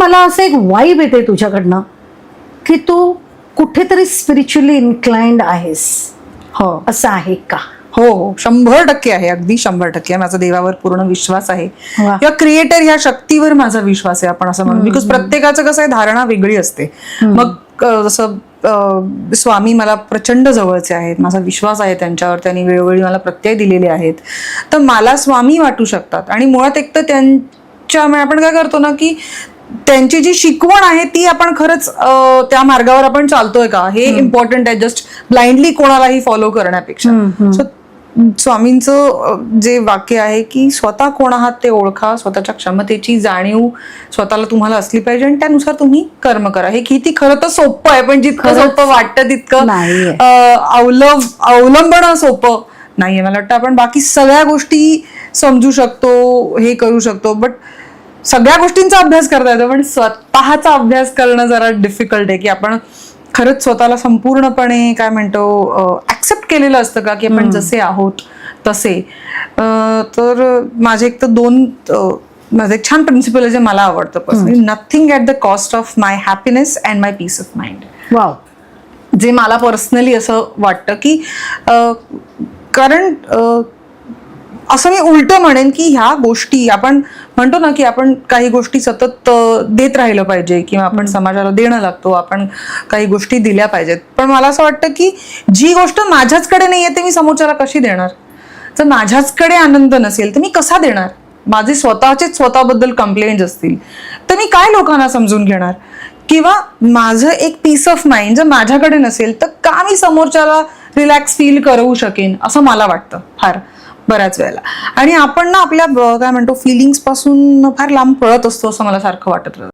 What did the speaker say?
मला असं एक वाईब येते तुझ्याकडनं की तू कुठेतरी स्पिरिच्युअली इन्क्लाइंड आहेस, हो असं आहे का? हो हो 100% आहे, अगदी 100% आहे. माझा देवावर पूर्ण विश्वास आहे वा. किंवा क्रिएटर ह्या शक्तीवर माझा विश्वास आहे आपण असं म्हणू. बिकॉज प्रत्येकाचं कसं आहे, धारणा वेगळी असते. मग जसं स्वामी मला प्रचंड जवळचे आहेत, माझा विश्वास आहे त्यांच्यावर, त्यांनी वेळोवेळी मला प्रत्यय दिलेले आहेत, तर मला स्वामी वाटू शकतात. आणि मुळात एक तर त्यांच्या आपण काय करतो ना की त्यांची जी शिकवण आहे ती आपण खरंच त्या मार्गावर आपण चालतोय का हे इम्पॉर्टंट आहे, जस्ट ब्लाइंडली कोणालाही फॉलो करण्यापेक्षा. सो स्वामींचं जे वाक्य आहे की स्वतः कोण आहात ते ओळखा, स्वतःच्या क्षमतेची जाणीव स्वतःला तुम्हाला असली पाहिजे आणि त्यानुसार तुम्ही कर्म करा. हे किती खरं तर सोपं आहे, पण जितकं सोपं वाटतं तितकं नाहीये. अवलंबणं सोपं नाहीये. मला वाटतं आपण बाकी सगळ्या गोष्टी समजू शकतो, हे करू शकतो, बट सगळ्या गोष्टींचा अभ्यास करता येतो, पण स्वतःचा अभ्यास करणं जरा डिफिकल्ट आहे. की आपण खरंच स्वतःला संपूर्णपणे काय म्हणतो ऍक्सेप्ट केलेलं असतं का की आपण जसे आहोत तसे. तर माझे एक तर माझं एक छान प्रिन्सिपल आहे जे मला आवडतं personally, nothing at the cost of my happiness and my peace of mind. Wow. जे मला पर्सनली असं वाटतं की कारण असं मी उलटं म्हणेन की ह्या गोष्टी आपण म्हणतो ना की आपण काही गोष्टी सतत देत राहिलं पाहिजे किंवा आपण समाजाला देणं लागतो, आपण काही गोष्टी दिल्या पाहिजेत. पण मला असं वाटतं की जी गोष्ट माझ्याचकडे नाही आहे ते मी समोरच्याला कशी देणार? जर माझ्याचकडे आनंद नसेल तर मी कसा देणार? माझे स्वतःचेच स्वतःबद्दल कंप्लेंट्स असतील तर मी काय लोकांना समजून घेणार? किंवा माझं एक पीस ऑफ माइंड जर माझ्याकडे नसेल तर का मी समोरच्याला रिलॅक्स फील करू शकेन असं मला वाटतं फार बऱ्याच वेळेला. आणि आपण ना आपल्या काय म्हणतो फिलिंग्स पासून फार लांब पळत असतो असं मला सारखं वाटत राहतं.